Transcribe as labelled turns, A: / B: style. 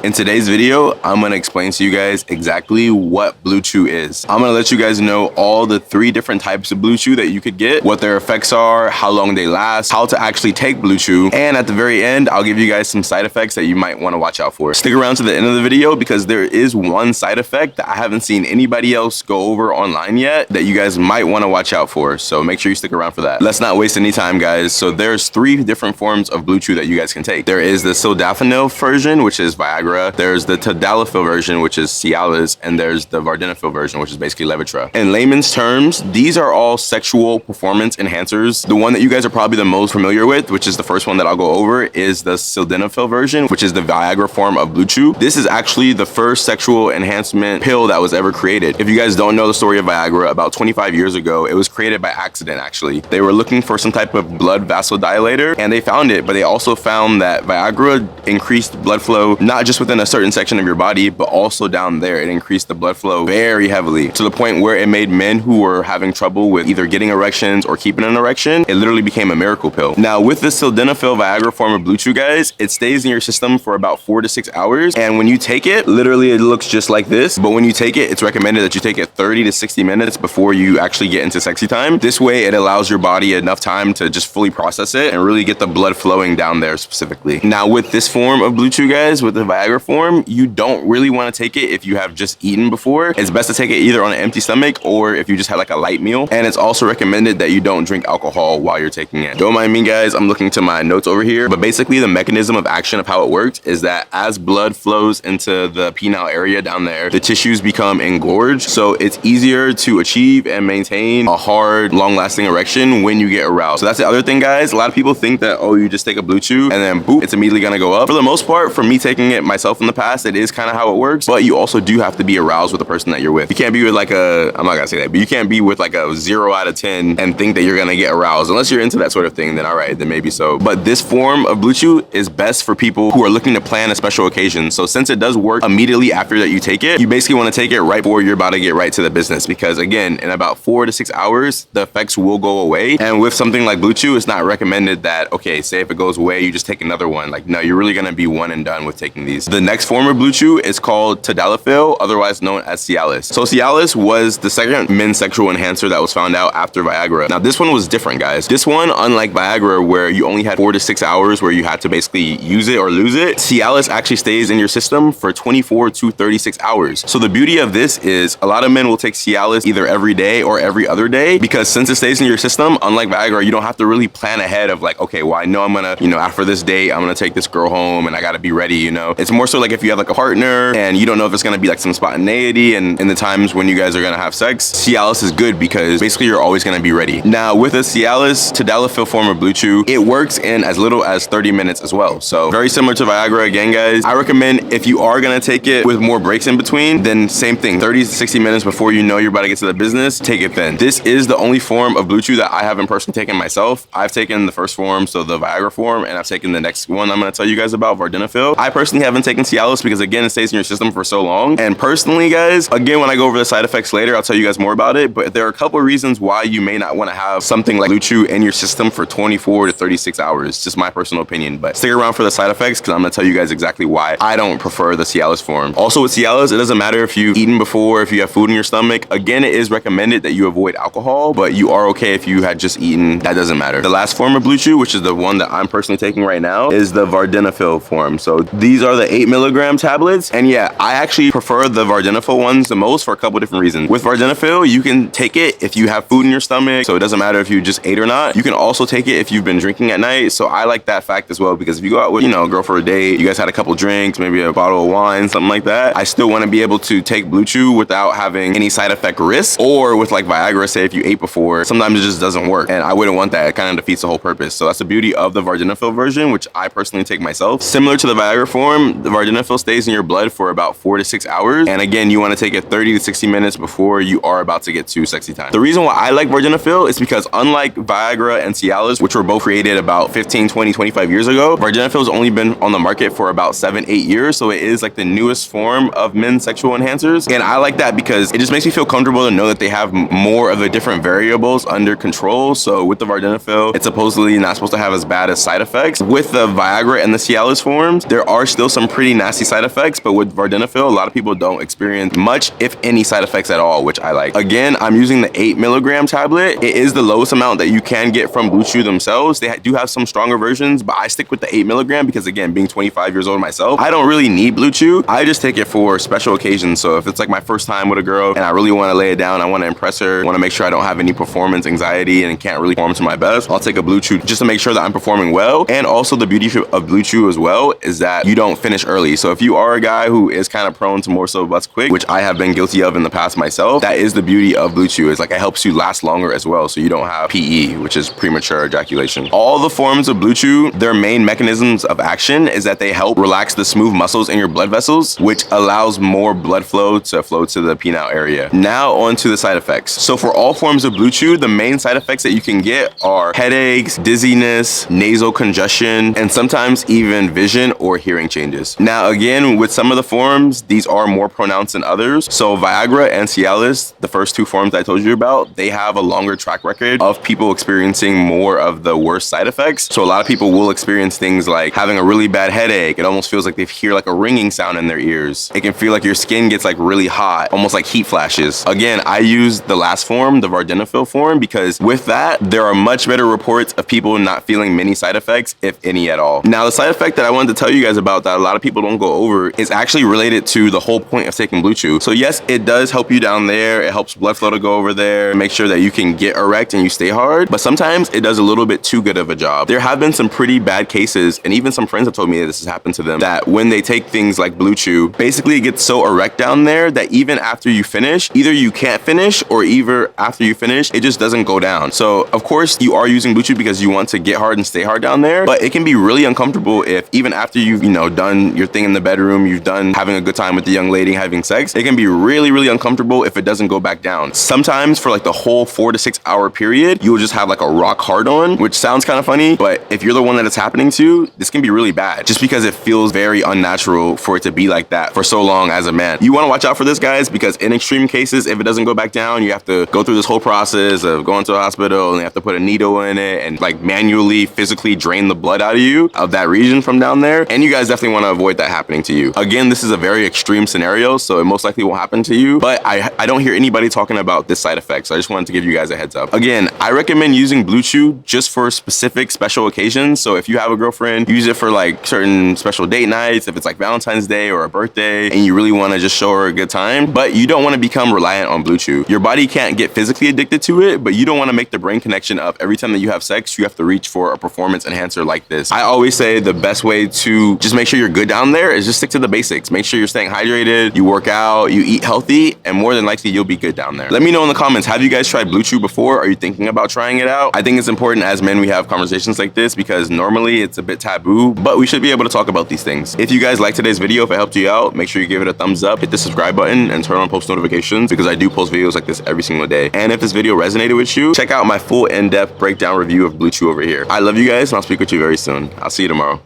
A: In today's video, I'm gonna explain to you guys exactly what Bluechew is. I'm gonna let you guys know all the 3 different types of Bluechew that you could get, what their effects are, how long they last, how to actually take Bluechew, and at the very end, I'll give you guys some side effects that you might wanna watch out for. Stick around to the end of the video because there is one side effect that I haven't seen anybody else go over online yet that you guys might wanna watch out for, so make sure you stick around for that. Let's not waste any time, guys. So there's 3 different forms of Bluechew that you guys can take. There is the Sildenafil version, which is Viagra. There's the Tadalafil version, which is cialis, and there's the Vardenafil version, which is basically Levitra. In layman's terms, these are all sexual performance enhancers. The one that you guys are probably the most familiar with, which is the first one that I'll go over, is the Sildenafil version, which is the Viagra form of Bluechew. This is actually the first sexual enhancement pill that was ever created. If you guys don't know the story of Viagra, about 25 years ago, it was created by accident, actually. They were looking for some type of blood vasodilator, and they found it, but they also found that Viagra increased blood flow, not just within a certain section of your body, but also down there. It increased the blood flow very heavily to the point where it made men who were having trouble with either getting erections or keeping an erection, it literally became a miracle pill. Now, with the Sildenafil Viagra form of Bluechew, guys, it stays in your system for about 4 to 6 hours. And when you take it, literally it looks just like this. But when you take it, it's recommended that you take it 30 to 60 minutes before you actually get into sexy time. This way, it allows your body enough time to just fully process it and really get the blood flowing down there specifically. Now, with this form of Bluechew, guys, with the Viagra form, you don't really want to take it if you have just eaten before. It's best to take it either on an empty stomach or if you just had like a light meal. And it's also recommended that you don't drink alcohol while you're taking it. Don't mind me, guys, I'm looking to my notes over here. But basically the mechanism of action of how it works is that as blood flows into the penile area down there, the tissues become engorged. So it's easier to achieve and maintain a hard, long-lasting erection when you get aroused. So that's the other thing, guys. A lot of people think that, oh, you just take a Bluechew and then boop, it's immediately gonna go up. For the most part, for me taking it myself in the past, it is kind of how it works, but you also do have to be aroused with the person that you're with. You can't be with like I'm not gonna say that, but you can't be with like a 0 out of 10 and think that you're gonna get aroused. Unless you're into that sort of thing, then all right, then maybe so. But this form of Bluechew is best for people who are looking to plan a special occasion. So since it does work immediately after that you take it, you basically want to take it right before you're about to get right to the business, because again, in about 4 to 6 hours, the effects will go away. And with something like Bluechew, it's not recommended that, okay, say if it goes away, you just take another one. Like, no, you're really gonna be one and done with taking these. The next form of Bluechew is called Tadalafil, otherwise known as cialis. So cialis was the second men's sexual enhancer that was found out after Viagra. Now this one was different, guys. This one, unlike Viagra, where you only had 4 to 6 hours where you had to basically use it or lose it, cialis actually stays in your system for 24 to 36 hours. So the beauty of this is a lot of men will take cialis either every day or every other day, because since it stays in your system, unlike Viagra, you don't have to really plan ahead of like, okay, well, I know I'm gonna, after this date, I'm gonna take this girl home and I gotta be ready, It's more so like if you have like a partner and you don't know if it's gonna be like some spontaneity and in the times when you guys are gonna have sex, cialis is good because basically you're always gonna be ready. Now with a cialis Tadalafil form of Bluechew, it works in as little as 30 minutes as well. So very similar to Viagra again, guys. I recommend if you are gonna take it with more breaks in between, then same thing, 30 to 60 minutes before you know you're about to get to the business, take it then. This is the only form of Bluechew that I haven't personally taken myself. I've taken the first form, so the Viagra form, and I've taken the next one I'm gonna tell you guys about, Vardenafil. I personally haven't taken cialis because again, it stays in your system for so long. And personally, guys, again, when I go over the side effects later, I'll tell you guys more about it, but there are a couple of reasons why you may not want to have something like Bluechew in your system for 24 to 36 hours. Just my personal opinion, but stick around for the side effects because I'm gonna tell you guys exactly why I don't prefer the cialis form. Also with cialis, it doesn't matter if you've eaten before, if you have food in your stomach. Again, it is recommended that you avoid alcohol, but you are okay if you had just eaten. That doesn't matter. The last form of Bluechew, which is the one that I'm personally taking right now, is the Vardenafil form. So these are the 8 milligram tablets. And yeah, I actually prefer the Vardenafil ones the most for a couple different reasons. With Vardenafil, you can take it if you have food in your stomach, so it doesn't matter if you just ate or not. You can also take it if you've been drinking at night. So I like that fact as well, because if you go out with, a girl for a date, you guys had a couple drinks, maybe a bottle of wine, something like that, I still want to be able to take Bluechew without having any side effect risk. Or with like Viagra, say if you ate before, sometimes it just doesn't work. And I wouldn't want that. It kind of defeats the whole purpose. So that's the beauty of the Vardenafil version, which I personally take myself. Similar to the Viagra form, the Vardenafil stays in your blood for about 4 to 6 hours. And again, you want to take it 30 to 60 minutes before you are about to get to sexy time. The reason why I like Vardenafil is because unlike Viagra and cialis, which were both created about 15, 20, 25 years ago, Vardenafil has only been on the market for about 7, 8 years. So it is like the newest form of men's sexual enhancers. And I like that because it just makes me feel comfortable to know that they have more of the different variables under control. So with the Vardenafil, it's supposedly not supposed to have as bad as side effects. With the Viagra and the cialis forms, there are still some some pretty nasty side effects, but with Vardenafil, a lot of people don't experience much, if any, side effects at all, which I like. Again, I'm using the 8 mg tablet. It is the lowest amount that you can get from Bluechew themselves. They do have some stronger versions, but I stick with the 8 mg because, again, being 25 years old myself, I don't really need Bluechew. I just take it for special occasions. So if it's like my first time with a girl and I really want to lay it down, I want to impress her, want to make sure I don't have any performance anxiety and can't really perform to my best, I'll take a Bluechew just to make sure that I'm performing well. And also the beauty of Bluechew as well is that you don't finish early. So if you are a guy who is kind of prone to more so butts quick, which I have been guilty of in the past myself, that is the beauty of Bluechew, is like it helps you last longer as well. So you don't have PE, which is premature ejaculation. All the forms of Bluechew, their main mechanisms of action is that they help relax the smooth muscles in your blood vessels, which allows more blood flow to the penile area. Now on to the side effects. So for all forms of Bluechew, the main side effects that you can get are headaches, dizziness, nasal congestion, and sometimes even vision or hearing changes. Now again, with some of the forms, these are more pronounced than others. So Viagra and Cialis, the first two forms I told you about, they have a longer track record of people experiencing more of the worst side effects. So a lot of people will experience things like having a really bad headache. It almost feels like they hear like a ringing sound in their ears. It can feel like your skin gets like really hot, almost like heat flashes. Again, I use the last form, the Vardenafil form, because with that, there are much better reports of people not feeling many side effects, if any at all. Now, the side effect that I wanted to tell you guys about that a lot of people don't go over is actually related to the whole point of taking Bluechew. So yes, it does help you down there. It helps blood flow to go over there, make sure that you can get erect and you stay hard. But sometimes it does a little bit too good of a job. There have been some pretty bad cases, and even some friends have told me that this has happened to them, that when they take things like Bluechew, basically it gets so erect down there that even after you finish, either you can't finish or either after you finish, it just doesn't go down. So of course you are using Bluechew because you want to get hard and stay hard down there, but it can be really uncomfortable if even after you've, done your thing in the bedroom, you've done having a good time with the young lady, having sex, it can be really, really uncomfortable if it doesn't go back down. Sometimes for like the whole 4 to 6 hour period, you will just have like a rock hard on, which sounds kind of funny, but if you're the one that it's happening to, this can be really bad just because it feels very unnatural for it to be like that for so long as a man. You want to watch out for this, guys, because in extreme cases, if it doesn't go back down, you have to go through this whole process of going to a hospital and you have to put a needle in it and like manually, physically drain the blood out of you, of that region from down there. And you guys definitely want to avoid that happening to you. Again, this is a very extreme scenario, so it most likely won't happen to you, but I don't hear anybody talking about this side effect, so I just wanted to give you guys a heads up. Again, I recommend using Bluechew just for specific special occasions. So if you have a girlfriend, use it for like certain special date nights, if it's like Valentine's Day or a birthday, and you really want to just show her a good time, but you don't want to become reliant on Bluechew. Your body can't get physically addicted to it, but you don't want to make the brain connection of every time that you have sex, you have to reach for a performance enhancer like this. I always say the best way to just make sure you're good down there is just stick to the basics. Make sure you're staying hydrated, you work out, you eat healthy, and more than likely you'll be good down there. Let me know in the comments, have you guys tried Bluechew before? Are you thinking about trying it out? I think it's important as men we have conversations like this because normally it's a bit taboo, but we should be able to talk about these things. If you guys liked today's video, if it helped you out, make sure you give it a thumbs up, hit the subscribe button, and turn on post notifications because I do post videos like this every single day. And if this video resonated with you, check out my full in-depth breakdown review of Bluechew over here. I love you guys, and I'll speak with you very soon. I'll see you tomorrow.